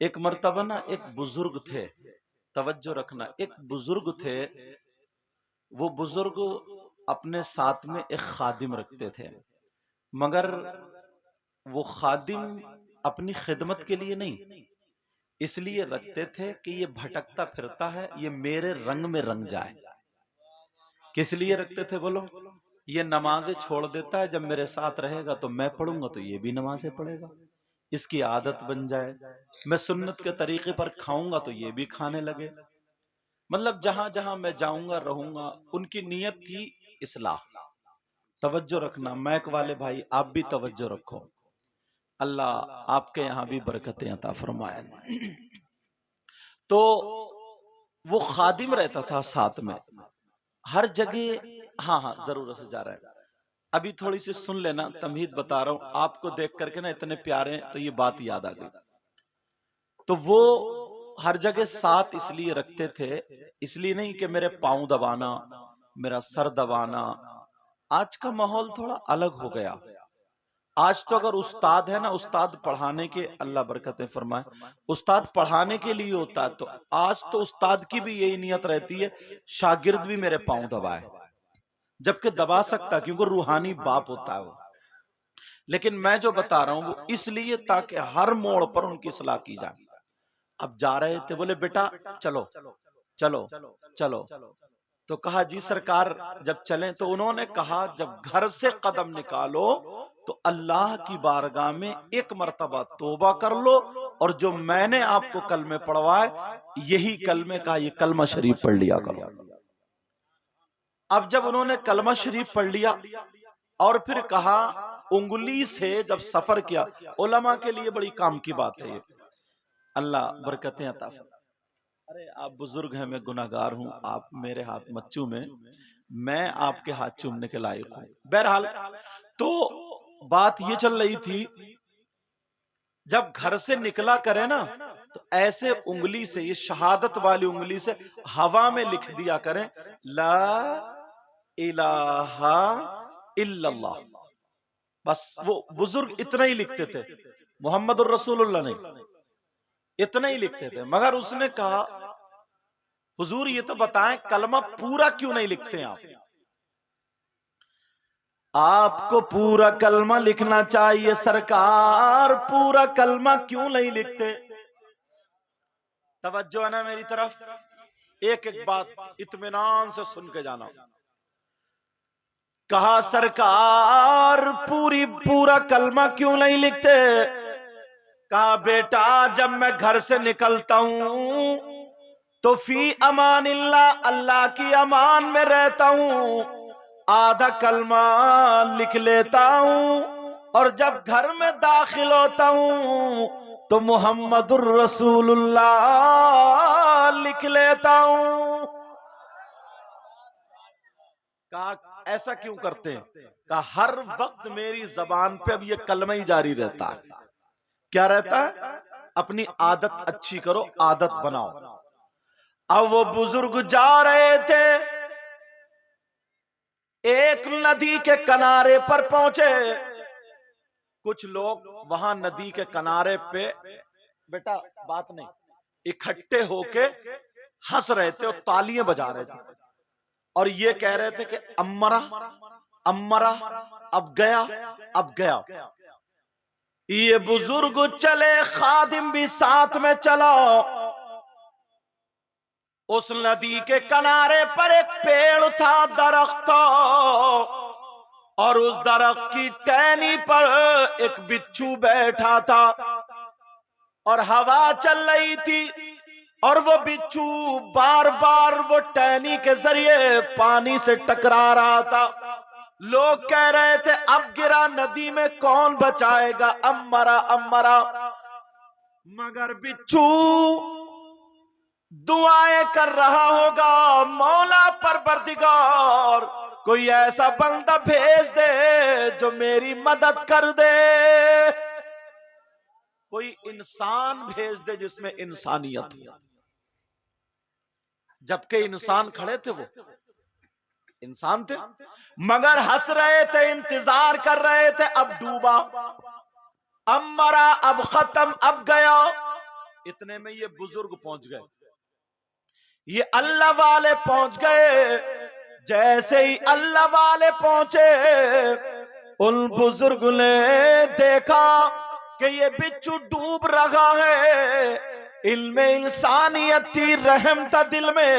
ایک مرتبہ نا ایک بزرگ تھے، توجہ رکھنا، ایک بزرگ تھے، وہ بزرگ اپنے ساتھ میں ایک خادم رکھتے تھے، مگر وہ خادم اپنی خدمت کے لیے نہیں، اس لیے رکھتے تھے کہ یہ بھٹکتا پھرتا ہے، یہ میرے رنگ میں رنگ جائے۔ کس لیے رکھتے تھے بولو؟ یہ نمازیں چھوڑ دیتا ہے، جب میرے ساتھ رہے گا تو میں پڑھوں گا تو یہ بھی نمازیں پڑھے گا، اس کی عادت بن جائے، میں سنت کے طریقے پر کھاؤں گا تو یہ بھی کھانے لگے، مطلب جہاں جہاں میں جاؤں گا رہوں گا۔ ان کی نیت تھی اصلاح۔ توجہ رکھنا میک والے بھائی، آپ بھی توجہ رکھو، اللہ آپ کے یہاں بھی برکتیں عطا فرمائے۔ تو وہ خادم رہتا تھا ساتھ میں ہر جگہ، ہاں ضرورت سے جا رہا ہے، ابھی تھوڑی سی سن لینا، تمہید بتا رہا ہوں آپ کو، دیکھ کر کے نا اتنے پیارے ہیں تو یہ بات یاد آ گئی۔ تو وہ ہر جگہ ساتھ اس لیے رکھتے تھے، اس لیے نہیں کہ میرے پاؤں دبانا، میرا سر دبانا۔ آج کا ماحول تھوڑا الگ ہو گیا، آج تو اگر استاد ہے نا، استاد پڑھانے کے، اللہ برکتیں فرمائے، استاد پڑھانے کے لیے ہوتا ہے، تو آج تو استاد کی بھی یہی نیت رہتی ہے شاگرد بھی میرے پاؤں دبائے، جبکہ دبا سکتا کیونکہ روحانی باپ ہوتا ہے وہ، لیکن میں جو بتا رہا ہوں وہ اس لیے تاکہ ہر موڑ پر ان کی اصلاح کی جائے۔ اب جا رہے تھے، بولے بیٹا چلو چلو چلو، تو کہا جی سرکار جب چلیں، تو انہوں نے کہا جب گھر سے قدم نکالو تو اللہ کی بارگاہ میں ایک مرتبہ توبہ کر لو، اور جو میں نے آپ کو کلمے پڑھوائے یہی کلمے کا، یہ کلمہ شریف پڑھ لیا کرو۔ اب جب انہوں نے کلمہ شریف پڑھ لیا اور پھر کہا انگلی سے جب سفر کیا، علماء کے لیے بڑی کام کی بات ہے یہ، اللہ برکتیں عطا فرمائے۔ ارے آپ بزرگ ہیں، میں گناہگار ہوں، آپ میرے ہاتھ مت چومیں، میں آپ کے ہاتھ چومنے کے لائق ہوں۔ بہرحال تو بات یہ چل رہی تھی، جب گھر سے نکلا کرے نا تو ایسے انگلی سے، یہ شہادت والی انگلی سے ہوا میں لکھ دیا کریں لا الہ الا اللہ، بس وہ بزرگ اتنا ہی لکھتے تھے، محمد الرسول اللہ نہیں، اتنا ہی لکھتے تھے۔ مگر اس نے کہا حضور یہ تو بتائیں کلمہ پورا کیوں نہیں لکھتے آپ؟ آپ کو پورا کلمہ لکھنا چاہیے سرکار، پورا کلمہ کیوں نہیں لکھتے؟ توجہ ہے نا میری طرف، ایک ایک بات اطمینان سے سن کے جانا۔ کہا سرکار پورا کلمہ کیوں نہیں لکھتے؟ کہا بیٹا جب میں گھر سے نکلتا ہوں تو فی امان اللہ، اللہ کی امان میں رہتا ہوں، آدھا کلمہ لکھ لیتا ہوں، اور جب گھر میں داخل ہوتا ہوں تو محمد الرسول اللہ لکھ لیتا ہوں۔ کہا ایسا کیوں کرتے ہیں؟ کہا ہر وقت میری زبان پہ اب یہ کلمہ ہی جاری رہتا ہے۔ کیا رہتا ہے؟ اپنی عادت اچھی کرو، عادت بناؤ۔ اب وہ بزرگ جا رہے تھے، ایک ندی کے کنارے پر پہنچے، کچھ لوگ وہاں ندی کے کنارے پہ، بیٹا بات نہیں، اکٹھے ہو کے ہنس رہے تھے اور تالیاں بجا رہے تھے، اور یہ کہہ رہے تھے کہ امرا امرا، اب گیا اب گیا۔ یہ بزرگ چلے، خادم بھی ساتھ میں چلا، اس ندی کے کنارے پر ایک پیڑ تھا، درخت تھا، اور اس درخت کی ٹہنی پر ایک بچھو بیٹھا تھا، اور ہوا چل رہی تھی، اور وہ بچھو بار بار وہ ٹہنی کے ذریعے پانی سے ٹکرا رہا تھا۔ لوگ کہہ رہے تھے اب گرا ندی میں کون بچائے گا، امرا امرا، مگر بچھو دعائیں کر رہا ہوگا، مولا پروردگار کوئی ایسا بندہ بھیج دے جو میری مدد کر دے، کوئی انسان بھیج دے جس میں انسانیت ہو۔ جبکہ انسان کھڑے تھے، وہ انسان تھے، مگر ہنس رہے تھے، انتظار کر رہے تھے، اب ڈوبا، اب مرا، اب ختم، اب گیا۔ اتنے میں یہ بزرگ پہنچ گئے، یہ اللہ والے پہنچ گئے۔ جیسے ہی اللہ والے پہنچے، ان بزرگ نے دیکھا کہ یہ بچھو ڈوب رہا ہے۔ علم انسانیت تھی، رحم تھا دل میں،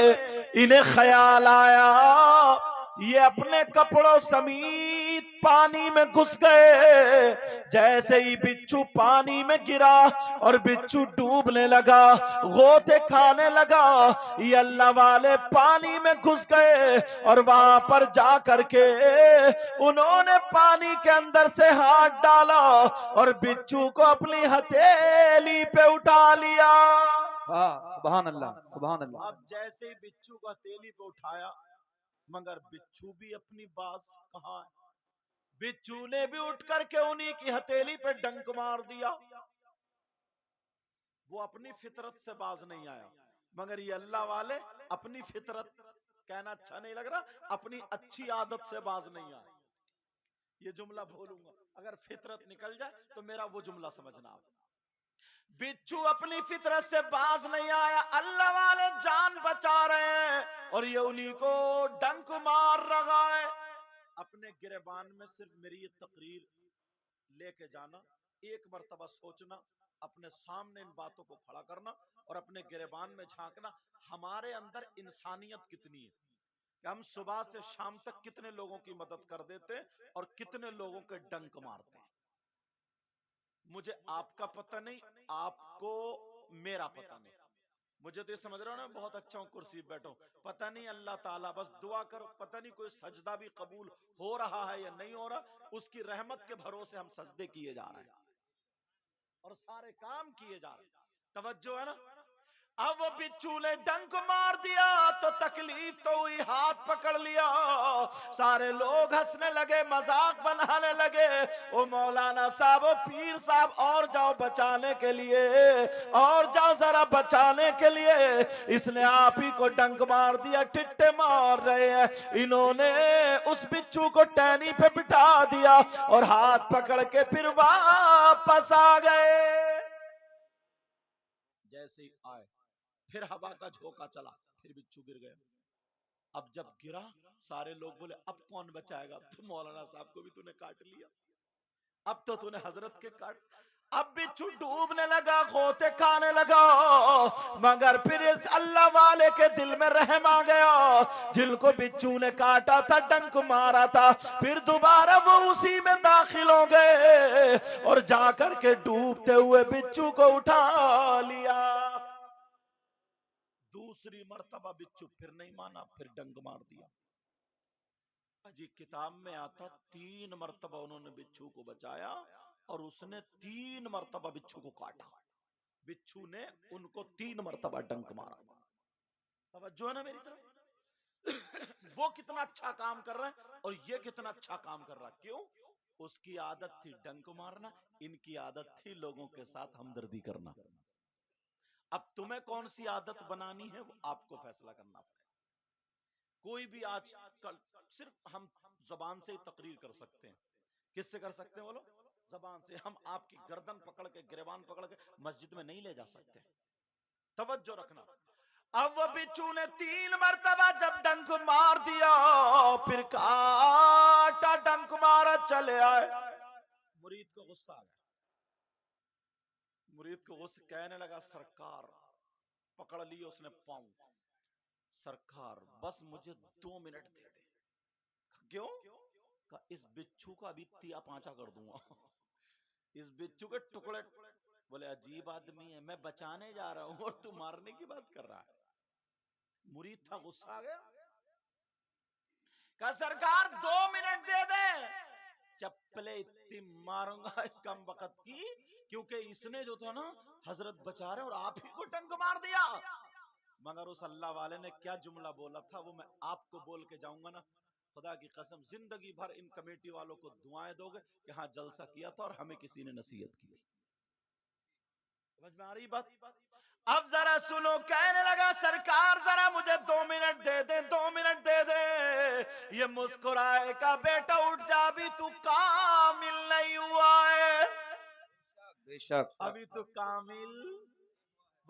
انہیں خیال آیا یہ اپنے کپڑوں سمیت پانی میں گھس گئے۔ جیسے ہی بچھو پانی میں گرا اور بچھو ڈوبنے لگا، غوطے کھانے لگا، یہ اللہ والے پانی میں گھس گئے اور وہاں پر جا کر کے انہوں نے پانی کے اندر سے ہاتھ ڈالا اور بچھو کو اپنی ہتھیلی پہ اٹھا لیا۔ سبحان اللہ، سبحان اللہ۔ اب جیسے ہی بچھو کو ہتھیلی پہ اٹھایا، مگر بچھو بھی اپنی باز کہاں ہے، بچھو نے بھی اٹھ کر کے انہی کی ہتھیلی پہ ڈنک مار دیا۔ وہ اپنی فطرت سے باز نہیں آیا، مگر یہ اللہ والے اپنی فطرت، کہنا اچھا نہیں لگ رہا، اپنی اچھی عادت سے باز نہیں آئے۔ یہ جملہ بولوں گا، اگر فطرت نکل جائے تو میرا وہ جملہ سمجھنا آپ۔ بچھو اپنی فطرت سے باز نہیں آیا، اللہ والے جان بچا رہے ہیں اور یہ انہی کو ڈنک مار رہا ہے۔ اپنے گریبان میں صرف میری یہ تقریر لے کے جانا، ایک مرتبہ سوچنا، اپنے سامنے ان باتوں کو کھڑا کرنا اور اپنے گریبان میں جھانکنا، ہمارے اندر انسانیت کتنی ہے کہ ہم صبح سے شام تک کتنے لوگوں کی مدد کر دیتے اور کتنے لوگوں کے ڈنک مارتے ہیں۔ مجھے آپ کا پتہ نہیں، آپ کو میرا پتہ نہیں، مجھے تو یہ سمجھ رہا ہوں نا بہت اچھا ہوں، کرسی پہ بیٹھوں، پتہ نہیں اللہ تعالیٰ، بس دعا کرو، پتہ نہیں کوئی سجدہ بھی قبول ہو رہا ہے یا نہیں ہو رہا، اس کی رحمت کے بھروسے ہم سجدے کیے جا رہے ہیں اور سارے کام کیے جا رہے ہیں۔ توجہ ہے نا؟ اب وہ بچھو نے ڈنک مار دیا تو تکلیف تو ہوئی، ہاتھ پکڑ لیا، سارے لوگ ہنسنے لگے، مذاق بنانے لگے، او مولانا صاحب، او پیر صاحب، اور جاؤ بچانے کے لیے، اور جاؤ ذرا بچانے کے لیے، اس نے آپ ہی کو ڈنک مار دیا، ٹٹے مار رہے ہیں۔ انہوں نے اس بچھو کو ٹہنی پہ بٹھا دیا اور ہاتھ پکڑ کے پھر واپس آ گئے۔ جیسے ہی آئے پھر ہوا کا جھوکا چلا، پھر بچھو گر گیا۔ اب جب گرا سارے لوگ بولے اب کون بچائے گا، تو مولانا صاحب کو بھی تو نے کاٹ لیا، اب تو نے حضرت کے کاٹ۔ اب بچھو ڈوبنے لگا، غوطے کھانے لگا، مگر پھر اس اللہ والے کے دل میں رحم آ گیا، جن کو بچھو نے کاٹا تھا، ڈنک مارا تھا، پھر دوبارہ وہ اسی میں داخل ہو گئے اور جا کر کے ڈوبتے ہوئے بچھو کو اٹھا لیا۔ دوسری مرتبہ بچھو پھر نہیں مانا، پھر ڈنگ مار دیا۔ جی کتاب میں آتا 3 مرتبہ انہوں نے بچھو کو بچایا اور اس نے 3 مرتبہ بچھو کو کاٹا، بچھو نے ان کو 3 مرتبہ ڈنک مارا۔ توجہ ہے نا میری طرف؟ وہ کتنا اچھا کام کر رہا ہے اور یہ کتنا اچھا کام کر رہا ہے، کیوں؟ اس کی عادت تھی ڈنک مارنا، ان کی عادت تھی لوگوں کے ساتھ ہمدردی کرنا۔ اب تمہیں کون سی عادت بنانی ہے وہ آپ کو فیصلہ کرنا پڑے۔ کوئی بھی آج کل صرف ہم زبان سے ہی تقریر کر سکتے ہیں، کس سے کر سکتے ہیں بولو؟ زبان سے۔ ہم آپ کی گردن پکڑ کے، گریبان پکڑ کے مسجد میں نہیں لے جا سکتے، توجہ رکھنا۔ اب وہ بچھو نے 3 مرتبہ جب ڈنک مار دیا، پھر کاٹا، ڈنک مارا، چلے آئے۔ مرید کو غصہ آ گیا، مرید کو غصہ، کہنے لگا سرکار، پکڑ لی اس نے پاؤں، سرکار بس مجھے 2 منٹ دے دے۔ کیوں؟ کہ اس بچھو کا ابھی تیا پانچا کر دوں گا، اس بچھو کے ٹکڑے۔ بولے عجیب آدمی ہے، میں بچانے جا رہا ہوں اور تو مارنے کی بات کر رہا ہے۔ مرید تھا، غصہ آ گیا، کہا سرکار 2 منٹ دے دے، چپلے اتنی ماروں گا اس کم وقت کی، کیونکہ اس نے جو تھا نا حضرت بچا رہے اور آپ ہی کو ڈنک مار دیا۔ مگر اس اللہ والے نے کیا جملہ بولا تھا وہ میں آپ کو بول کے جاؤں گا نا، خدا کی قسم زندگی بھر ان کمیٹی والوں کو دعائیں دو گے کہ ہاں جلسہ کیا تھا اور ہمیں کسی نے نصیحت کی تھی۔ سمجھ میں آ رہی بات؟ اب ذرا سنو، کہنے لگا سرکار ذرا مجھے 2 منٹ دے دے، 2 منٹ دے دے۔ یہ مسکرائے کا بیٹا اٹھ جا، ابھی تو کامل نہیں ہوا ہے، بے شک، ابھی تو کامل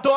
2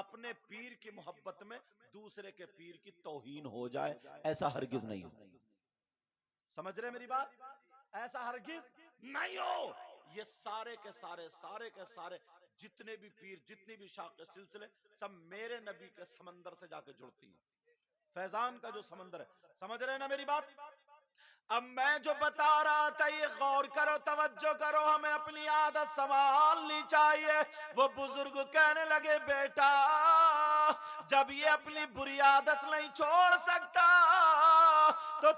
اپنے پیر کی محبت میں دوسرے کے پیر کی توہین ہو جائے، ایسا ہرگز نہیں ہو. سمجھ رہے میری بات؟ ایسا ہرگز نہیں ہو. یہ سارے کے سارے جتنے بھی پیر، جتنی بھی شاخ سلسلے، سب میرے نبی کے سمندر سے جا کے جڑتی ہیں، فیضان کا جو سمندر ہے. سمجھ رہے نا میری بات؟ اب میں جو بتا رہا تھا یہ غور کرو، توجہ کرو، ہمیں اپنی عادت سنبھالنی چاہیے. وہ بزرگ کہنے لگے بیٹا جب یہ اپنی بری عادت نہیں چھوڑ سکتا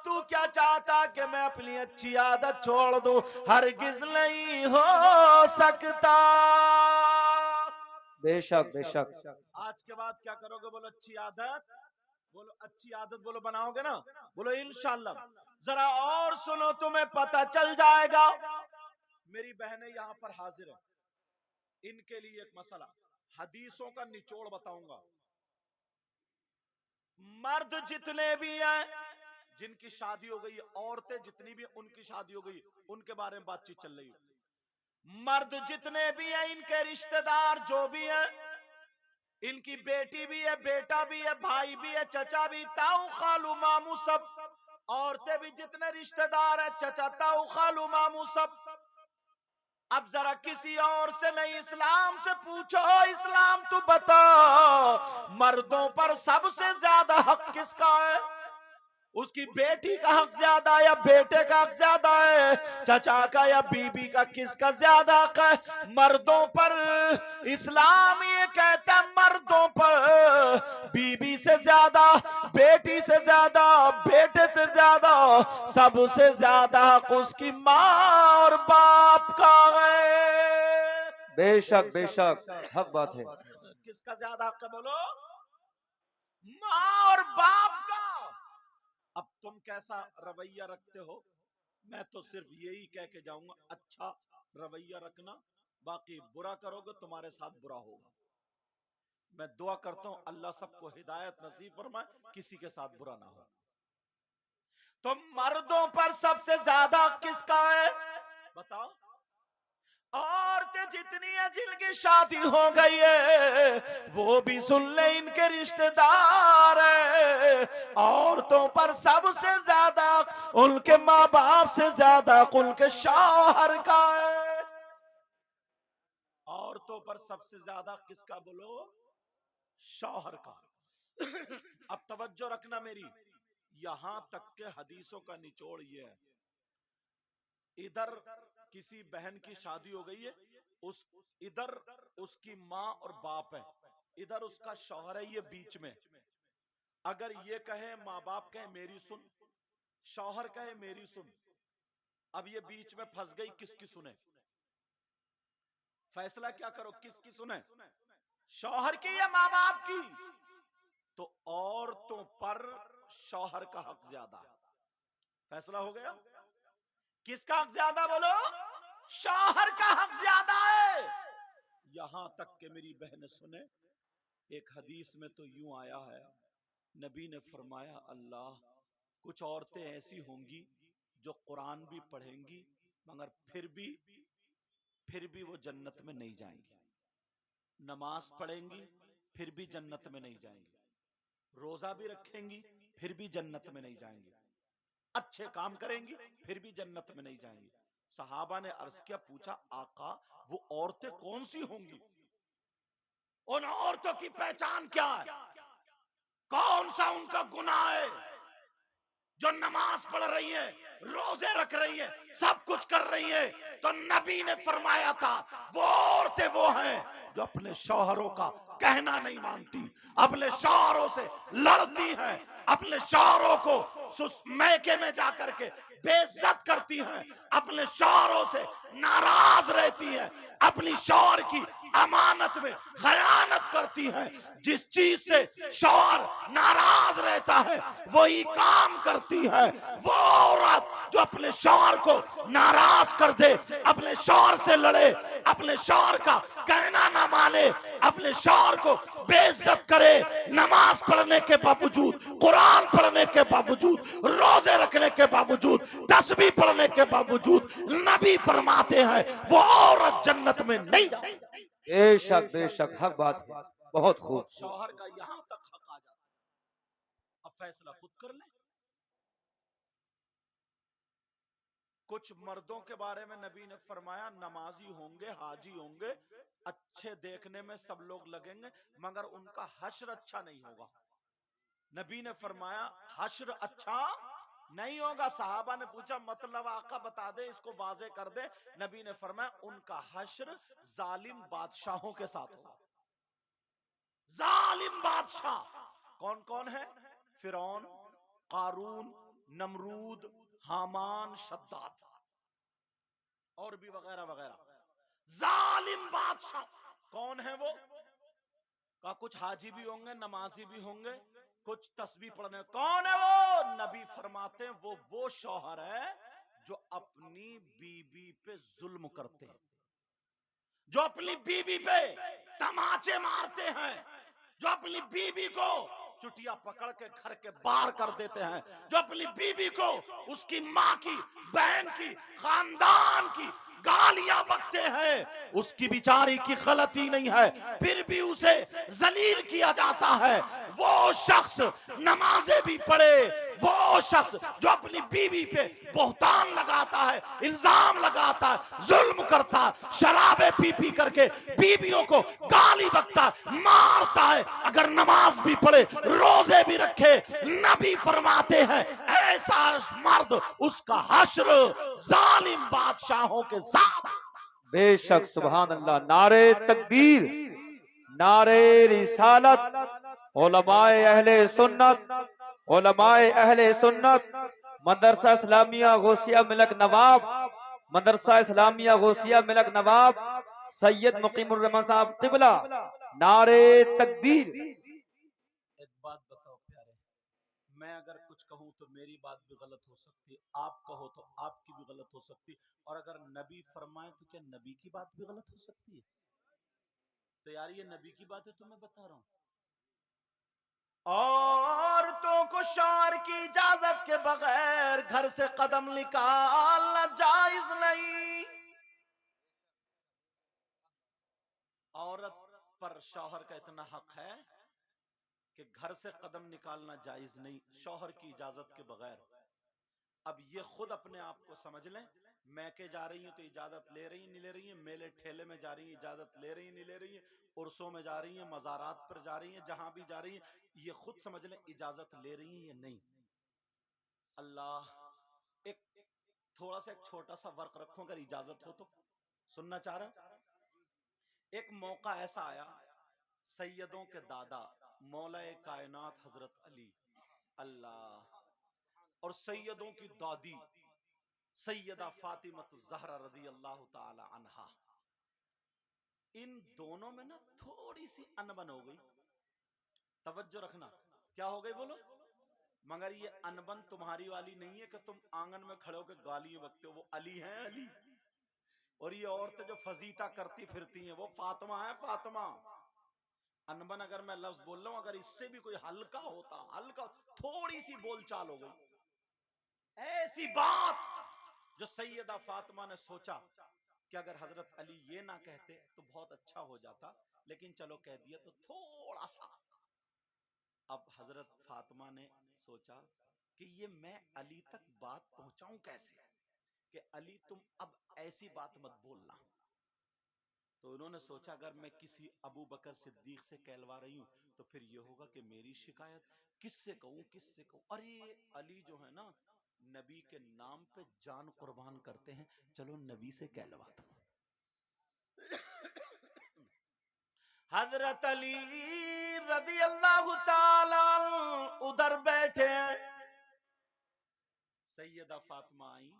تو کیا چاہتا کہ میں اپنی اچھی عادت چھوڑ دوں؟ ہرگز نہیں ہو سکتا. بے شک بے شک. آج کے بعد کیا کرو گے؟ بولو اچھی عادت، بولو اچھی عادت، بولو بناؤ گے نا؟ بولو انشاءاللہ. ذرا اور سنو، تمہیں پتہ چل جائے گا. میری بہنیں یہاں پر حاضر ہیں، ان کے لیے ایک مسئلہ، حدیثوں کا نچوڑ بتاؤں گا. مرد جتنے بھی ہیں جن کی شادی ہو گئی، عورتیں جتنی بھی ان کی شادی ہو گئی، ان کے بارے میں بات چیت چل رہی ہے. مرد جتنے بھی ہیں، ان کے رشتہ دار جو بھی ہیں، ان کی بیٹی بھی ہے، بیٹا بھی ہے، بھائی بھی ہے، چچا بھی، تاؤ خالو مامو سب. عورتیں بھی جتنے رشتہ دار ہیں، چچا تاؤ خالو مامو سب. اب ذرا کسی اور سے نہیں، اسلام سے پوچھو. اسلام تو بتا مردوں پر سب سے زیادہ حق کس کا ہے؟ اس کی بیٹی کا حق زیادہ ہے یا بیٹے کا حق زیادہ ہے؟ چچا کا یا بی بی کا؟ کس کا زیادہ حق ہے؟ مردوں پر. اسلام یہ کہتا ہے مردوں پر بی بی سے زیادہ، بیٹی سے زیادہ، بیٹے سے زیادہ، سب سے زیادہ حق اس کی ماں اور باپ کا ہے. بے شک بے شک، حق بات ہے. کس کا زیادہ حق ہے؟ بولو ماں اور باپ کا. اب تم کیسا رویہ رکھتے ہو، میں تو صرف یہی کہہ کے جاؤں گا، اچھا رویہ رکھنا، باقی برا کرو گے تمہارے ساتھ برا ہوگا. میں دعا کرتا ہوں اللہ سب کو ہدایت نصیب فرمائے، کسی کے ساتھ برا نہ ہو. تو مردوں پر سب سے زیادہ کس کا ہے بتاؤ؟ عورتیں جتنی ہیں جن کی شادی ہو گئی ہے وہ بھی سن لیں، ان کے رشتہ دار ہیں. عورتوں پر سب سے زیادہ ان کے ماں باپ سے زیادہ ان کے شوہر کا ہے. عورتوں پر سب سے زیادہ کس کا؟ بولو شوہر کا. اب توجہ رکھنا میری، یہاں تک کہ حدیثوں کا نچوڑ یہ ہے، ادھر کسی بہن کی شادی ہو گئی ہے، ادھر اس کی ماں اور باپ ہے، ادھر اس کا شوہر ہے، یہ بیچ میں. اگر یہ کہے، ماں باپ کہے میری سن، شوہر کہے میری سن، اب یہ بیچ میں پھنس گئی، کس کی سنے؟ فیصلہ کیا کرو، کس کی سنے؟ شوہر کی یا ماں باپ کی؟ تو عورتوں پر شوہر کا حق زیادہ ہے. فیصلہ ہو گیا. کس کا حق زیادہ؟ بولو شوہر کا حق زیادہ ہے. یہاں تک کہ میری بہن سنے، ایک حدیث میں تو یوں آیا ہے، نبی نے فرمایا اللہ کچھ عورتیں ایسی ہوں گی جو قرآن بھی پڑھیں گی مگر پھر بھی وہ جنت میں نہیں جائیں گی. نماز پڑھیں گی پھر بھی جنت میں نہیں جائیں گی. روزہ بھی رکھیں گی پھر بھی جنت میں نہیں جائیں گی. اچھے کام کریں گی پھر بھی جنت میں نہیں جائیں گی. صحابہ نے عرض کیا، پوچھا آقا وہ عورتیں کون سی ہوں گی؟ ان عورتوں کی پہچان کیا ہے؟ کون سا ان کا گناہ ہے جو نماز پڑھ رہی ہے، روزے رکھ رہی ہے، سب کچھ کر رہی ہے؟ تو نبی نے فرمایا تھا وہ عورتیں وہ ہیں جو اپنے شوہروں کا کہنا نہیں مانتی، اپنے شوہروں سے لڑتی ہیں، اپنے شوہروں کو میکے میں جا کر کے بے عزت کرتی ہیں، اپنے شوہروں سے ناراض رہتی ہیں، اپنی شوہر کی امانت میں خیانت کرتی ہیں. جس چیز سے شوہر ناراض رہتا ہے وہی کام کرتی ہے. وہ عورت جو اپنے شوہر کو ناراض کر دے، اپنے شوہر سے لڑے، اپنے شوہر کا کہنا نہ مانے، اپنے شوہر کو بے عزت کرے، نماز پڑھنے کے باوجود، قرآن پڑھنے کے باوجود، روزے رکھنے کے باوجود، تسبیح پڑھنے کے باوجود، نبی فرماتے ہیں وہ عورت جنت میں نہیں جائے. بے شک بے شک، حق بات ہے. بہت خوب. شوہر کا یہاں تک حق آ جاتا ہے، اب فیصلہ خود کر لیں. کچھ مردوں کے بارے میں نبی نے فرمایا نمازی ہوں گے، حاجی ہوں گے، اچھے دیکھنے میں سب لوگ لگیں گے، مگر ان کا حشر اچھا نہیں ہوگا. نبی نے فرمایا حشر اچھا نہیں ہوگا. صحابہ نے پوچھا مطلب آقا بتا دے، اس کو واضح کر دے. نبی نے فرمایا ان کا حشر ظالم بادشاہوں کے ساتھ ہوگا. ظالم بادشاہ کون کون ہے؟ فرعون، قارون، نمرود، حامان، شداد اور بھی وغیرہ وغیرہ. ظالم بادشاہ کون ہے وہ؟ کہا کچھ حاجی بھی ہوں گے، نمازی بھی ہوں گے، کچھ تسبیح پڑھنے. کون ہے وہ؟ نبی فرماتے ہیں وہ شوہر ہے جو اپنی بیوی پہ ظلم کرتے ہیں، جو اپنی بیوی پہ تماچے مارتے ہیں، جو اپنی بیوی کو چٹیا پکڑ کے گھر کے باہر کر دیتے ہیں، جو اپنی بیوی کو اس کی ماں کی، بہن کی، خاندان کی گالیاں بکتے ہیں. اس کی بیچاری کی غلطی نہیں ہے، پھر بھی اسے ذلیل کیا جاتا ہے. وہ شخص نمازیں بھی پڑھے، وہ شخص جو اپنی بیوی پہ بہتان لگاتا ہے، الزام لگاتا ہے، ظلم کرتا ہے، شرابیں پی پی کر کے بیویوں کو گالی بکتا ہے، مارتا ہے، اگر نماز بھی پڑھے، روزے بھی رکھے، نبی فرماتے ہیں ایسا مرد اس کا حشر ظالم بادشاہوں کے ساتھ. بے شک سبحان اللہ. نعرے تکبیر، نعرے رسالت. علماء اہل سنت، علماء اہل سنت، مدرسہ اسلامیہ غوثیہ ملک نواب، مدرسہ اسلامیہ غوثیہ ملک نواب سید مقیم الرحمن صاحب قبلہ. نعرے تکبیر. ایک بات بتاؤ پیارے، میں اگر کچھ کہوں تو میری بات بھی غلط ہو سکتی ہے، آپ کہو تو آپ کی بھی غلط ہو سکتی، اور اگر نبی فرمائے تو کیا نبی کی بات بھی غلط ہو سکتی ہے؟ تو یار یہ نبی کی بات ہے تو میں بتا رہا ہوں. عورتوں کو شوہر کی اجازت کے بغیر گھر سے قدم نکالنا جائز نہیں. عورت پر شوہر کا اتنا حق ہے کہ گھر سے قدم نکالنا جائز نہیں شوہر کی اجازت کے بغیر. اب یہ خود اپنے آپ کو سمجھ لیں، میکے جا رہی ہیں تو اجازت لے رہی ہیں نہیں لے رہی ہیں، میلے ٹھیلے میں جا رہی ہیں اجازت لے رہی ہیں نہیں لے رہی ہیں، عرسوں میں جا رہی ہیں، مزارات پر جا رہی ہیں، جہاں بھی جا رہی ہیں، یہ خود سمجھ لیں اجازت لے رہی ہیں یا نہیں. اللہ ایک تھوڑا سا ایک چھوٹا سا ورق رکھو اگر اجازت ہو تو سننا چاہ رہا. ایک موقع ایسا آیا، سیدوں کے دادا مولا کائنات حضرت علی اللہ اور سیدوں کی دادی سیدہ فاطمہ الزہرا رضی اللہ تعالی عنہا، ان دونوں میں نا تھوڑی سی انبن ہو گئی. توجہ رکھنا، کیا ہو گئی بولو؟ مگر یہ انبن تمہاری والی نہیں ہے کہ تم آنگن میں کھڑے ہو کے گالیاں بکتے ہو، وہ علی ہیں علی. اور یہ عورتیں جو فضیتہ کرتی پھرتی ہیں وہ فاطمہ ہیں فاطمہ. انبن اگر میں لفظ بول رہا ہوں، اگر اس سے بھی کوئی ہلکا ہوتا، ہلکا تھوڑی سی بول چال ہو گئی، ایسی بات جو سیدہ فاطمہ نے سوچا کہ اگر حضرت علی یہ نہ کہتے تو بہت اچھا ہو جاتا، لیکن چلو کہہ دیا تو تھوڑا سا. اب حضرت فاطمہ نے سوچا کہ یہ میں علی تک بات پہنچاؤں کیسے کہ علی تم اب ایسی بات مت بولنا. تو انہوں نے سوچا اگر میں کسی ابو بکر صدیق سے کہلوا رہی ہوں تو پھر یہ ہوگا کہ میری شکایت کس سے کہوں کس سے کہوں. ارے علی جو ہے نا نبی کے نام پہ جان قربان کرتے ہیں، چلو نبی سے کہلوا دو. حضرت علی رضی اللہ تعالی ادھر بیٹھے ہیں، سیدہ فاطمہ آئی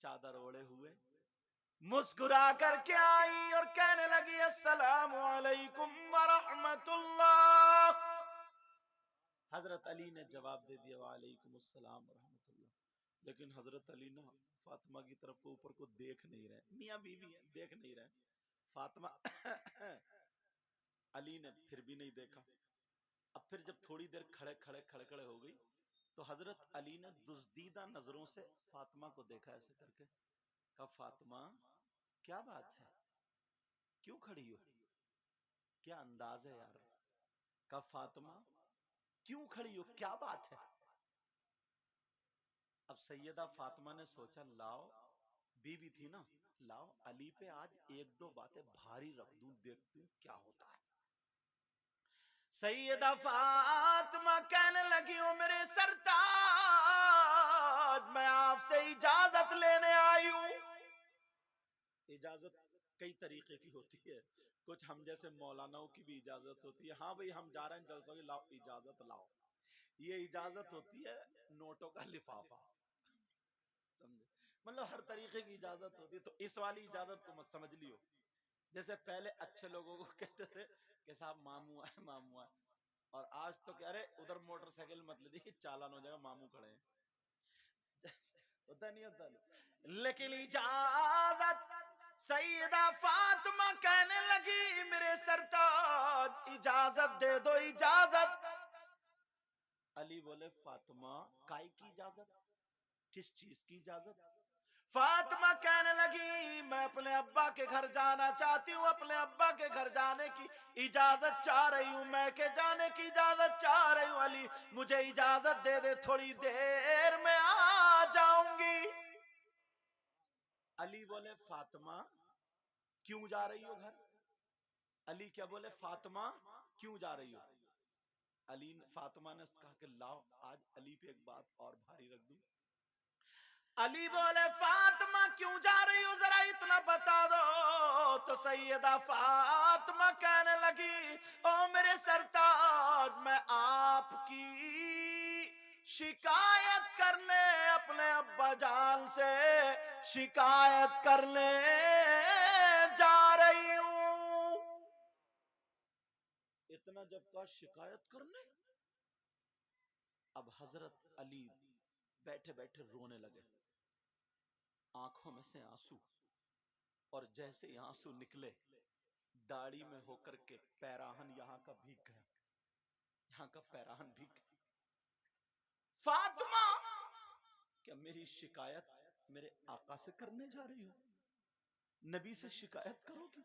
چادر اوڑے ہوئے، مسکرا کر کے آئی اور کہنے لگی السلام علیکم ورحمت اللہ. حضرت علی نے جواب دے دیا وعلیکم السلام ورحمت اللہ. لیکن حضرت علی نا فاطمہ کی طرف کو اوپر کو دیکھ نہیں رہے، میاں بیوی ہیں دیکھ نہیں رہے. فاطمہ علی نے پھر بھی نہیں دیکھا. اب پھر جب تھوڑی دیر کھڑے کھڑے ہو گئی تو حضرت علی نے دزدیدہ نظروں سے فاطمہ کو دیکھا ایسے کر کے، کہا فاطمہ کیا بات ہے، کیوں کھڑی ہو؟ کیا انداز ہے یار. کہا فاطمہ کیوں کھڑی ہو, کیا بات ہے؟ اب سیدہ فاطمہ نے سوچا لاؤ, بیوی تھی نا, لاؤ علی پہ آج ایک دو باتیں بھاری رکھ دوں, دیکھتی ہوں کیا ہوتا ہے. سیدہ فاطمہ کہنے لگی ہوں میرے سرتاج, میں آپ سے اجازت لینے آئی ہوں. اجازت کئی طریقے کی ہوتی ہے, کچھ ہم جیسے مولاناؤں کی بھی اجازت ہوتی ہے, ہاں بھئی ہم جا رہے ہیں جلسوں کی, لاؤ اجازت لاؤ. یہ اجازت ہوتی ہے نوٹوں کا لفافہ, سمجھے, مطلب ہر طریقے کی اجازت ہوتی ہے. تو اس والی اجازت کو مت سمجھ لیو. جیسے پہلے اچھے لوگوں کو کہتے تھے کہ صاحب ماموں آئے, ماموں آئے, اور آج تو کہہ رہے ادھر موٹر سائیکل مت لے دیکھیے چالان ہو جائے گا, ماموں کھڑے ہیں. ہوتا نہیں ہوتا نہیں. لیکن اجازت, سیدہ فاطمہ کہنے لگی میرے سرتاج اجازت دے دو, اجازت. علی بولے فاطمہ کائی کی اجازت, کس چیز کی اجازت؟ فاطمہ کہنے لگی میں اپنے ابا کے گھر جانا چاہتی ہوں, اپنے ابا کے گھر جانے کی اجازت چاہ رہی ہوں, میں کے جانے کی اجازت چاہ رہی ہوں. علی مجھے اجازت دے دے, تھوڑی دیر میں آ جاؤں گی. علی بولے فاطمہ کیوں جا رہی ہو گھر؟ علی کیا بولے فاطمہ کیوں جا رہی ہو؟ علی فاطمہ نے کہا کہ لاؤ آج علی پہ ایک بات اور بھاری رکھ دوں. علی بولے فاطمہ کیوں جا رہی ہو ذرا اتنا بتا دو. تو سیدہ فاطمہ کہنے لگی او میرے سرتاج میں آپ کی شکایت کرنے اپنے ابا جان سے شکایت کرنے جا رہی ہوں. اتنا جب کا شکایت کرنے, اب حضرت علی بیٹھے بیٹھے رونے لگے, آنکھوں میں سے آنسو, اور جیسے ہی آنسو نکلے داڑھی میں ہو کر کے پیراہن یہاں کا بھیگ گیا, یہاں کا پیراہن بھیگ گیا. فاطمہ کیا میری شکایت میرے آقا سے کرنے جا رہی ہو؟ نبی سے شکایت کرو گی؟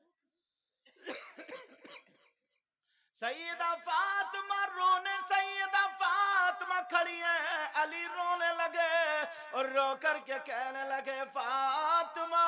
سیدہ فاطمہ رونے, سیدہ فاطمہ کھڑی ہیں, علی رونے لگے اور رو کر کے کہنے لگے فاطمہ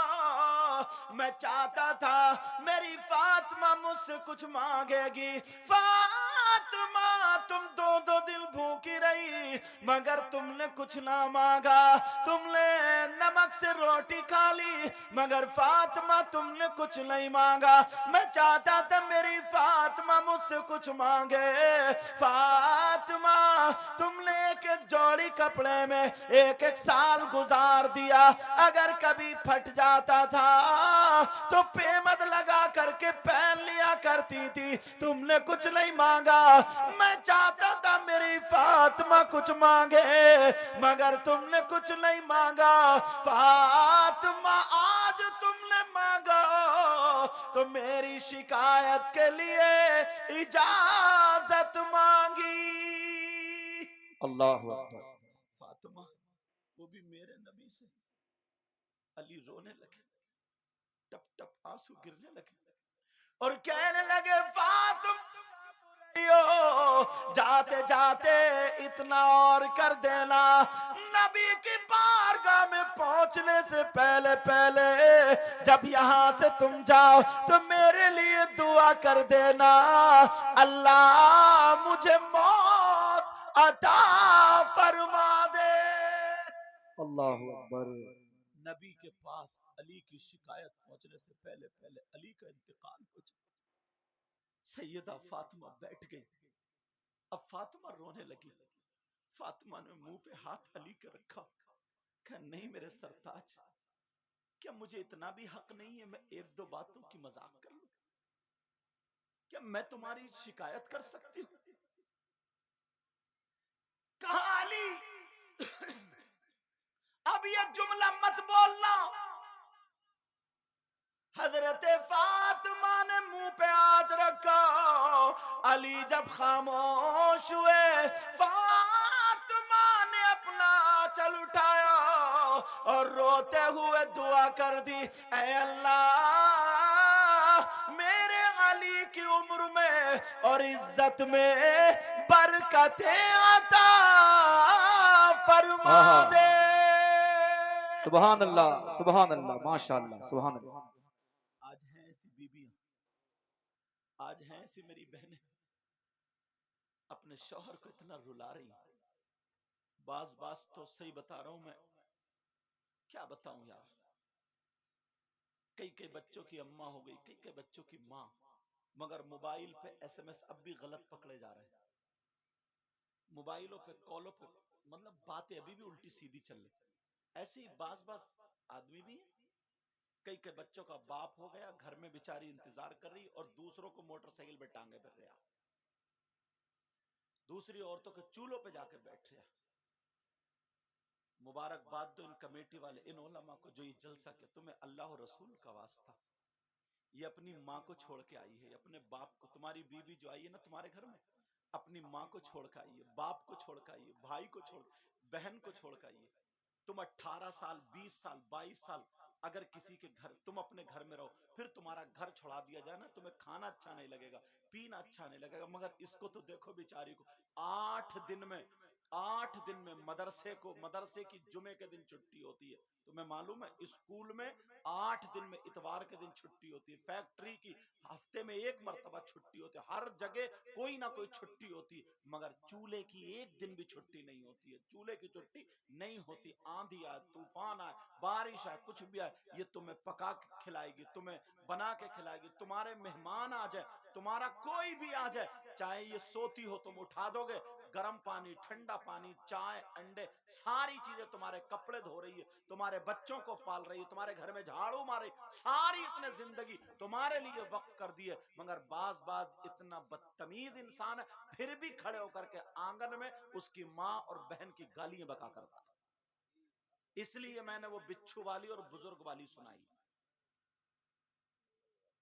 میں چاہتا تھا میری فاطمہ مجھ سے کچھ مانگے گی. فاطمہ تم دو دن بھوکی رہی مگر تم نے کچھ نہ مانگا, تم نے نمک سے روٹی کھا لی مگر فاطمہ تم نے کچھ نہیں مانگا. میں چاہتا تھا میری فاطمہ مجھ سے کچھ مانگے. فاطمہ تم نے ایک ایک جوڑی کپڑے میں ایک ایک سال گزار دیا, اگر کبھی پھٹ جاتا تھا تو پیمد لگا کر کے پہن لیا کرتی تھی, تم نے کچھ نہیں مانگا. میں چاہتا تھا میری فاطمہ کچھ مانگے مگر تم نے کچھ نہیں مانگا. فاطمہ آج تم نے مانگا تو میری شکایت کے لیے اجازت مانگی. اللہ اکبر. فاطمہ وہ بھی میرے نبی سے. علی رونے لگے, ٹپ ٹپ آنسو گرنے لگے اور کہنے لگے فاطمہ جاتے جاتے اتنا اور کر دینا, نبی کی بارگاہ میں پہنچنے سے پہلے پہلے جب یہاں سے تم جاؤ تو میرے لیے دعا کر دینا اللہ مجھے موت عطا فرما دے. اللہ اکبر. نبی کے پاس علی کی شکایت پہنچنے سے پہلے پہلے علی کا انتقال ہو جائے. سیدہ فاطمہ بیٹھ گئی. اب فاطمہ رونے لگی. فاطمہ نے منہ پہ ہاتھ علی کے رکھا, کہ نہیں میرے سرتاج, کیا مجھے اتنا بھی حق نہیں ہے میں ایک دو باتوں کی مذاق کر لوں؟ کیا میں تمہاری شکایت کر سکتی ہوں؟ کہا علی اب یہ جملہ مت بولنا. حضرت فاطمہ نے منہ پہ ہاتھ رکھا. علی جب خاموش ہوئے فاطمہ نے اپنا آنچل اٹھایا اور روتے ہوئے دعا کر دی, اے اللہ میرے علی کی عمر میں اور عزت میں برکتیں عطا فرما دے. سبحان اللہ ماشاء اللہ سبحان اللہ. آج ہیں ایسی بیویاں، آج ہیں ایسی میری بہنیں اپنے شوہر کو اتنا رلا رہی ہیں. بعض تو صحیح بتا رہا ہوں میں، کیا بتاؤں یار. کئی بچوں کی اماں ہو گئی، کئی بچوں کی ماں، مگر موبائل پہ ایس ایم ایس اب بھی غلط پکڑے جا رہے ہیں. موبائلوں پہ کالوں پہ مطلب باتیں ابھی بھی الٹی سیدھی چل رہی. ایسے ہی بعض آدمی بھی ہیں. کئی بچوں کا باپ ہو گیا، گھر میں بیچاری انتظار کر رہی اور دوسروں کو موٹر سائیکل پہ ٹانگے پھر رہا، دوسری عورتوں کے چولہوں پہ جا کے بیٹھ رہا. مبارکباد دو ان کمیٹی والے، ان علماء کو جو یہ جلسہ کہ تمہیں اللہ و رسول کا واسطہ، یہ اپنی ماں کو چھوڑ کے آئی ہے، اپنے باپ کو. تمہاری بیوی جو آئی ہے نا تمہارے گھر میں، اپنی ماں کو چھوڑ کے آئی ہے، باپ کو چھوڑ کے آئی ہے، بھائی کو چھوڑ، بہن کو چھوڑ کے آئی ہے. تم 18 سال 20 سال 22 سال اگر کسی کے گھر، تم اپنے گھر میں رہو، پھر تمہارا گھر چھوڑا دیا جائے نا، تمہیں کھانا اچھا نہیں لگے گا، پینا اچھا نہیں لگے گا. مگر اس کو تو دیکھو بیچاری کو، 8 دن میں مدرسے کی جمعے کے دن چھٹی ہوتی ہے. تمہیں معلوم ہے اسکول میں 8 دن میں اتوار کے دن چھٹی ہوتی ہے. فیکٹری کی ہفتے میں 1 مرتبہ چھٹی ہوتی ہے. ہر جگہ کوئی نہ کوئی چھٹی ہوتی ہے، مگر چولہے کی 1 دن بھی چھٹی نہیں ہوتی ہے. چولہے کی چھٹی نہیں ہوتی. آندھی آئے، طوفان آئے، بارش آئے، کچھ بھی آئے، یہ تمہیں پکا کے کھلائے گی، تمہیں بنا کے کھلائے گی. تمہارے مہمان آ جائے، تمہارا کوئی بھی آ جائے، چاہے یہ سوتی ہو تم اٹھا دو گے، گرم پانی، ٹھنڈا پانی، چائے، انڈے، ساری چیزیں، تمہارے کپڑے دھو رہی ہے، تمہارے بچوں کو پال رہی ہے، تمہارے گھر میں جھاڑو مار رہی، ساری اتنے زندگی تمہارے لیے وقف کر دی ہے. مگر بعض اتنا بدتمیز انسان ہے، پھر بھی کھڑے ہو کر کے آنگن میں اس کی ماں اور بہن کی گالیاں بکا کرتا ہے. اس لیے میں نے وہ بچھو والی اور بزرگ والی سنائی.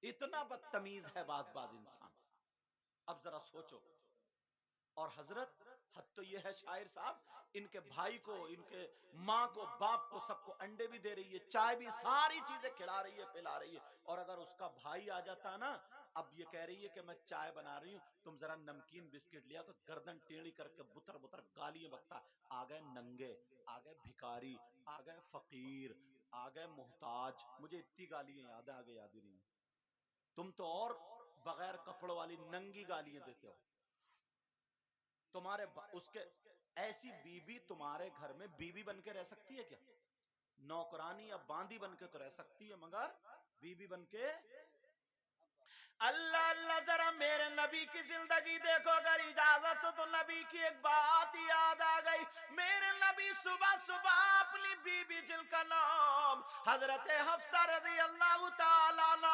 اتنا بدتمیز ہے بعض انسان. اب ذرا سوچو. اور حضرت حد تو یہ ہے شاعر صاحب، ان کے بھائی کو، ان کے ماں کو، باپ کو، سب کو انڈے بھی دے رہی ہے، چائے بھی، ساری چیزیں کھلا رہی ہے، پلا رہی ہے. اور اگر اس کا بھائی آ جاتا نا، اب یہ کہہ رہی ہے کہ میں چائے بنا رہی ہوں، تم ذرا نمکین بسکٹ لیا، تو گردن ٹیڑھی کر کے بتر بتر گالیاں بکتا. آ گئے ننگے، آ گئے بھکاری، آ گئے فقیر، آ گئے محتاج. مجھے اتنی گالیاں یاد آ گئی، یاد ہی نہیں. تم تو اور بغیر کپڑوں والی ننگی گالیاں دیتے ہو. تمہارے اس کے ایسی بیوی تمہارے گھر میں بیوی بن کے رہ سکتی ہے کیا؟ نوکرانی یا باندی بن کے تو رہ سکتی ہے، مگر بیوی بن کے. اللہ اللہ، ذرا میرے نبی کی زندگی دیکھو. اگر اجازت ہو تو نبی کی ایک بات یاد آ گئی. میرے نبی صبح صبح اپنی بیوی جن کا نام حضرت حفصہ رضی اللہ تعالیٰ عنہ،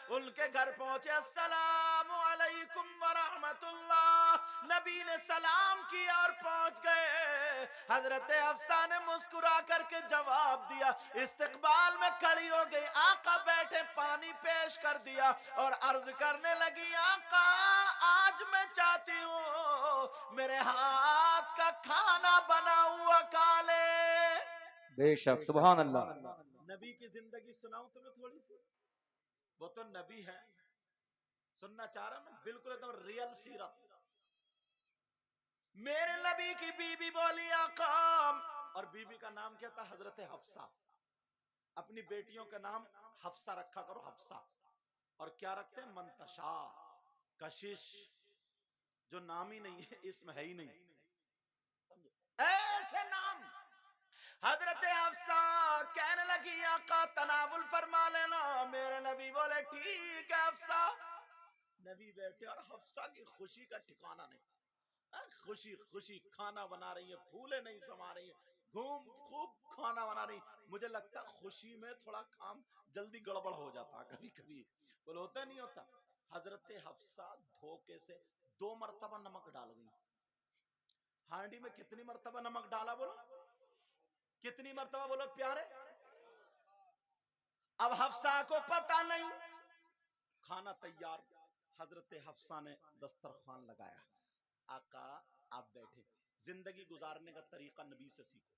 ان کے گھر پہنچے. السلام علیکم ورحمت اللہ. نبی نے سلام کیا اور پہنچ گئے. حضرت حفصہ نے مسکرا کر کے جواب دیا، استقبال میں کھڑی ہو گئی. آقا بیٹھے، پانی پیش کر دیا اور عرض کرنے لگی، آقا آج میں چاہتی ہوں میرے ہاتھ کا کھانا بنا ہوا کھا لے. بے شک سبحان اللہ. نبی کی زندگی سناؤں تمہیں تھوڑی سی؟ وہ تو نبی ہے، سننا چاہ رہا میں، بالکل ایک دم ریئل سیرت. میرے نبی کی بیوی بولی، آقا، اور بیوی کا نام کیا تھا؟ حضرت حفصہ. اپنی بیٹیوں کا نام حفصہ رکھا کرو، حفصہ. اور کیا رکھتے ہیں؟ منتشا، کشش، جو نام ہی نہیں ہے، اسم ہے ہی نہیں. ایسے نام. حضرت حفصہ کہنے لگی، آقا تناول فرما لینا. میرے نبی بولے ٹھیک ہے حفصہ. نبی بیٹھے اور حفصہ کی خوشی کا ٹھکانہ نہیں. خوشی خوشی کھانا بنا رہی ہے، پھولے نہیں سما رہی ہے، خوب کھانا بنا رہی. مجھے لگتا خوشی میں تھوڑا کام جلدی گڑبڑ ہو جاتا کبھی کبھی، بولے ہوتا نہیں ہوتا. حضرت حفصہ دھوکے سے 2 مرتبہ نمک ڈال گئی. ہانڈی میں کتنی مرتبہ نمک ڈالا بولو؟ کتنی مرتبہ بولو پیارے؟ اب حفصہ کو پتہ نہیں. کھانا تیار. حضرت حفصہ نے دسترخوان لگایا. آقا آپ بیٹھے. زندگی گزارنے کا طریقہ نبی سے سیکھو.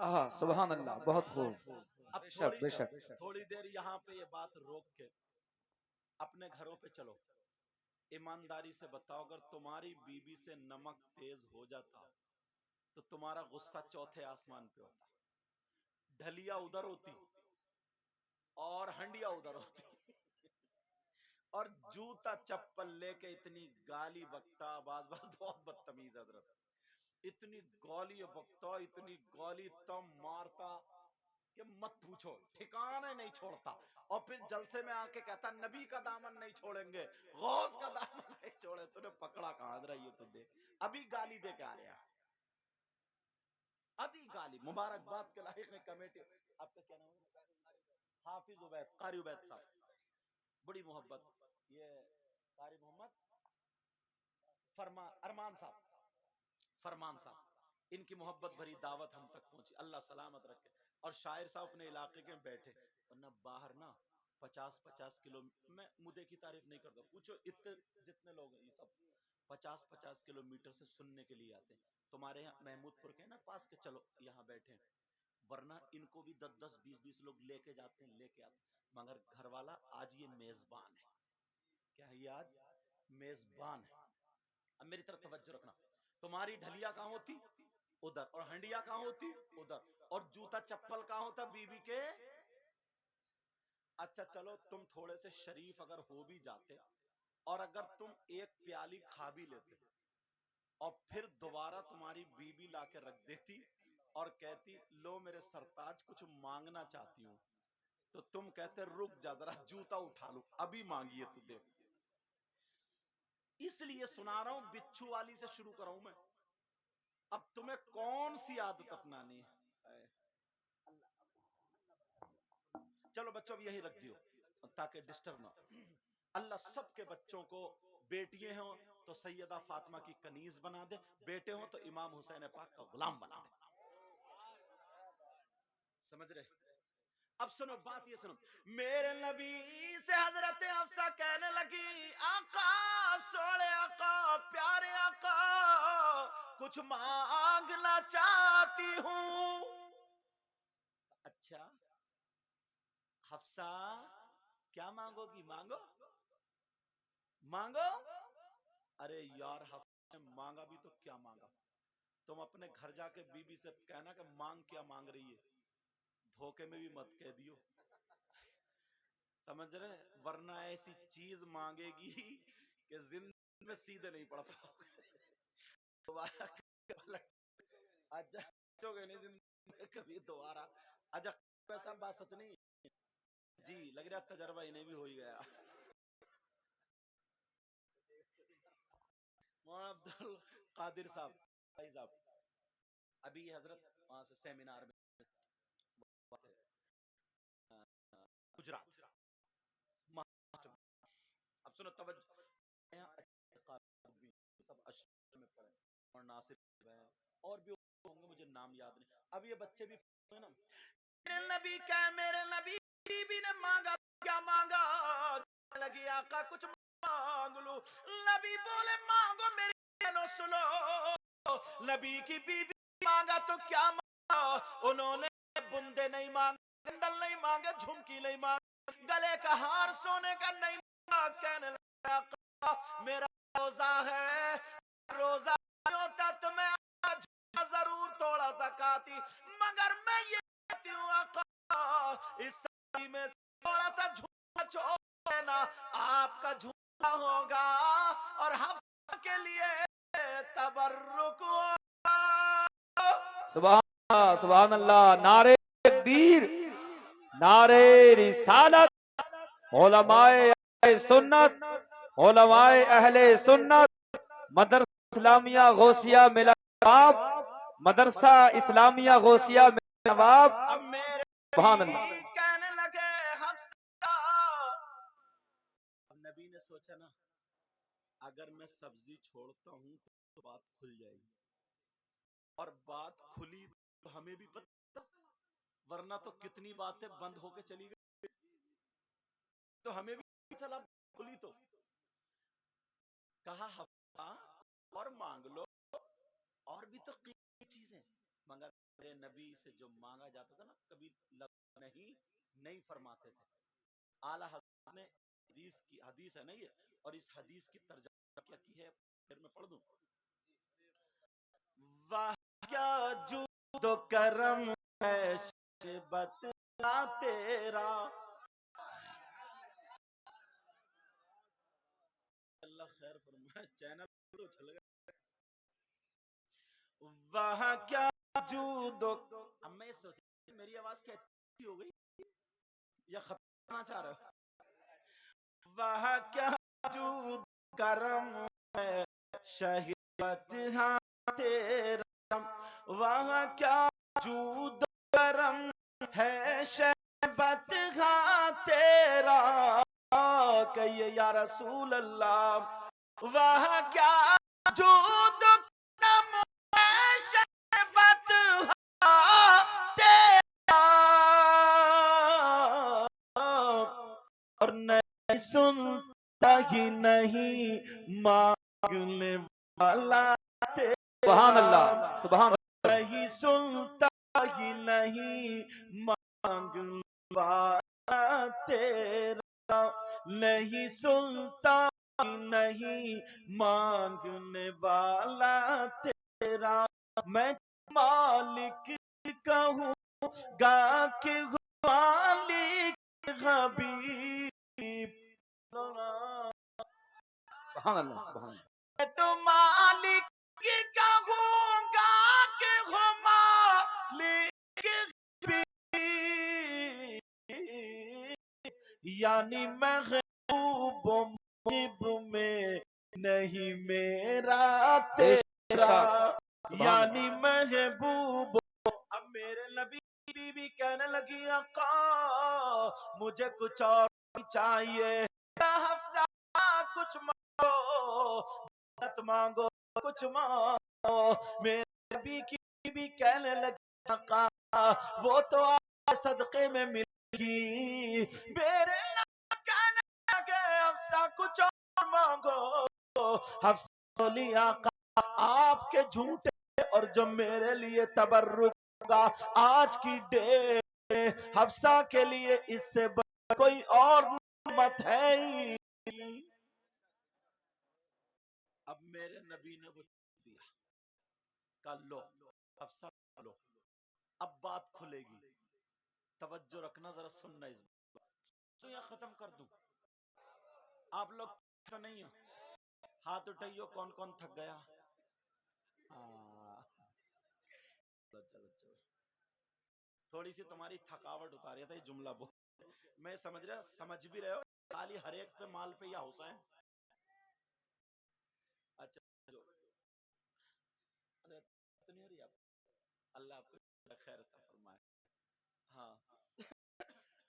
سبحان اللہ، بہت خوب، اب بے شک بے شک۔ تھوڑی دیر یہاں پہ یہ بات روک کے اپنے گھروں پہ چلو، ایمانداری سے بتاؤ، اگر تمہاری بیوی سے نمک تیز ہو جاتا تو تمہارا غصہ چوتھے آسمان پہ ہوتا، ڈھلیا ادھر ہوتی اور ہنڈیا ادھر ہوتی، اور جوتا چپل لے کے اتنی گالی بکتا، بعض بہت بدتمیز حضرت، اتنی گالی بکتا، اتنی گالی تم مارتا کہ مت پوچھو، ٹھکانے نہیں چھوڑتا، اور پھر جلسے میں آ کے کہتا نبی کا دامن نہیں چھوڑیں گے، غوث کا دامن نہیں چھوڑے، تو نے پکڑا کہاں رہی ہے، تو دیکھ ابھی گالی دے کے آ رہا، ابھی گالی، مبارکباد کے لائق ہے کمیٹی، آپ کا کیا نام ہے؟ حافظ عبید، قاری عبید صاحب، بڑی محبت، یہ قاری محمد ارمان صاحب، ان کی محبت بھری دعوت ہم تک پہنچی، اللہ سلامت رکھے، اور شاعر صاحب اپنے علاقے کے بیٹھے، ورنہ باہر نا 50 کلو، میں مدے کی تعریف نہیں کرتا، پوچھو اتنے جتنے لوگ ہیں یہ سب 50 کلومیٹر سے سننے کے لیے آتے ہیں، تمہارے یہاں محمود پور کے نا پاس کے، چلو یہاں بیٹھے، ورنہ ان کو بھی 10 20 لوگ لے کے جاتے ہیں، لے کے آتے ہیں، مگر گھر والا آج یہ میزبان ہے، کیا ہے یہ آج میزبان ہے، اب میری طرف توجہ رکھنا، تمہاری ڈھلیا کہاں ہوتی ادھر، اور ہنڈیا کہاں ہوتی ادھر، اور جوتا چپل کہاں ہوتا بیوی کے، اچھا چلو تم تھوڑے سے شریف اگر ہو بھی جاتے، اور اگر تم ایک پیالی کھا بھی لیتے، اور پھر دوبارہ تمہاری بیوی لا کے رکھ دیتی اور کہتی لو میرے سرتاج کچھ مانگنا چاہتی ہوں، تو تم کہتے رک جا ذرا جوتا اٹھا لو، ابھی مانگیے تو دیکھ، اس لیے سنا رہا ہوں بچھو والی سے شروع کراؤں میں، اب تمہیں کون سی عادت اپنانی ہے، چلو بچوں اب یہی رکھ دیو تاکہ ڈسٹرب نہ، اللہ سب کے بچوں کو، بیٹیاں ہوں تو سیدہ فاطمہ کی کنیز بنا دے، بیٹے ہوں تو امام حسین پاک کا غلام بنا دے، سمجھ رہے؟ اب سنو بات یہ سنو، میرے نبی سے حضرت حفصہ کہنے لگی آقا سوڑے آقا پیارے آقا کچھ مانگنا چاہتی ہوں، اچھا حفصہ کیا مانگو گی، مانگو، ارے یار حفصہ نے مانگا بھی تو کیا مانگا، تم اپنے گھر جا کے بی بی سے کہنا کہ مانگ کیا مانگ رہی ہے، دھوکے میں بھی مت کہہ دیو، سمجھ رہے، ورنہ ایسی چیز مانگے گی کہ زندگی میں سیدھے نہیں پڑ پاؤ گے، اچھا نہیں زندگی میں کبھی دوبارہ، اچھا ایسا بات سچ نہیں جی، لگ رہا تجربہ انہیں بھی ہو ہی گیا، مولانا عبد القادر صاحب بھائی صاحب، ابھی حضرت وہاں سے سیمینار میں گجرات، اب سنو توجہ، سب اشر میں پڑھے اور ناصر ہیں اور بھی ہوں گے مجھے نام یاد نہیں، اب یہ بچے بھی نا، میرے نبی کیا میرے نبی بی نے مانگا کیا مانگا، لگی آقا کچھ مانگ لو، نبی بولے مانگو میری بہنوں سنو، نبی کی بی بی مانگا تو کیا مانگا، انہوں نے بندے نہیں مانگے، کنڈل نہیں مانگے، جھمکی نہیں مانگے، گلے کا ہار سونے کا نہیں مانگا، کہنے لگا آقا میرا روزہ ہے، روزہ نہیں ہوتا تو میں آج ضرور تھوڑا سا کھاتی، مگر میں یہ کہتی ہوں آقا اس سالی میں تھوڑا سا جھوٹا چھوڑ دینا، آپ کا جھوٹا ہوگا اور حفصہ کے لیے تبرک ہوگا، سبحان اللہ، نعرہ تکبیر، نعرہ رسالت، علماء اہل سنت، علماء اہل سنت، مدرسہ اسلامیہ غوثیہ ملا نواب، مدرسہ اسلامیہ غوثیہ ملا نواب، اب میرے سبحان اللہ، کہنے لگے حفصہ، اب نبی نے سوچا نا اگر میں سبزی چھوڑتا ہوں تو بات کھل جائے گی، اور بات کھلی تو ہمیں بھی پتہ، ورنہ تو کتنی باتیں بند ہو کے چلی گئی، تو ہمیں بھی چلا کھلی تو، کہا حفصہ اور مانگ لو، اور بھی تو قیمتی چیزیں، مگر میرے نبی سے جو مانگا جاتا تھا نا کبھی نہیں فرماتے تھے. اعلیٰ حضرت نے حدیث ہے نا یہ, اور اس حدیث کی ترجمہ کیا کی ہے پھر میں پڑھ دوں. واہ کیا جود و کرم ہے شبت تیرا, اللہ خیر فرمائے, چینل تو چل گیا. واہ کیا جود و, اب میں سوچ میری آواز کیا ہو گئی یا ختم کرنا چاہ رہے ہو. واہ کیا جود کرم ہے شہبت ہاں تیرا, واہ کیا جود کرم ہے شہبت ہاں تیرا, کہیے یا رسول اللہ. واہ کیا جود کرم ہے شہبت ہاں تیرا, اور نہیں سنتا ہی نہیں مانگنے والا سبحان تیرا, اللہ, سبحان نہیں سنتا ہی نہیں مانگنے والا تیرا, نہیں سنتا ہی نہیں مانگنے والا تیرا. میں مالک کہوں گا کہ مالک حبیب, سبحان اللہ, سبحان اللہ. میں تو مالک کہوں گا کہ مالک حبیب, یعنی محبوب و محب میں نہیں میرا بے تیرا, شک, سبحان یعنی اللہ. محبوب. اب میرے نبی بی بی کہنے لگی آقا مجھے کچھ اور چاہیے, حفصہ کچھ مانگو, مت مانگو کچھ مانگو. میرے نبی کی بی بی کہنے لگی آقا وہ تو آپ صدقے میں ملے گی. میرے نبی کہنے لگے حفصہ کچھ اور مانگو. حفصہ بولی آقا آپ کے جھوٹے اور جو میرے لیے تبرک ہوگا آج کی ڈیٹ حفصہ کے لیے اس سے کوئی اور نعمت ہے ہی. اب میرے نبی نے وہ دیا, کہا لو حفصہ لو, اب بات کھلے گی, توجہ رکھنا ذرا سننا اس بات. تو یہ ختم کر دوں, آپ لوگ تو نہیں ہو, ہاتھ اٹھائیو کون کون تھک گیا. چلو چلو, تھوڑی سی تمہاری تھکاوٹ اتاری تھا یہ جملہ بہت, میں سمجھ بھی رہے ہو خالی ہر ایک پہ مال پہ یا حسین. اچھا جو تو نہیں ہو رہی آپ, اللہ آپ کو خیر عطا فرمائے. ہاں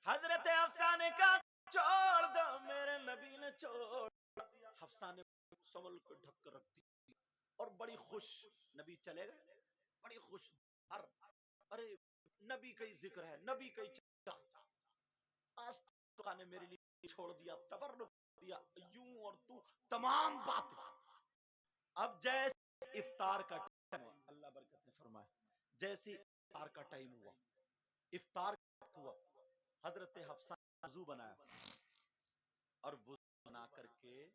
حضرت حفصہ نے کہا چھوڑ دو, میرے نبی نے چھوڑ دیا. حفصہ نے سنبھل کو ڈھک کر رکھ دی اور بڑی خوش, نبی چلے گئے بڑی خوش, ارے نبی کا ہی ذکر ہے, نبی کا ہی چلتا, آج تو نے میرے لیے چھوڑ دیا, تبرک دیا, یوں اور تو تمام باتیں. اب جیسے افطار کا ٹائم ہے, اللہ برکت نے فرمایا, جیسے افطار کا ٹائم ہوا, افطار کا وقت ہوا, حضرت حفصہ نے وضو بنایا اور وضو بنا کر کے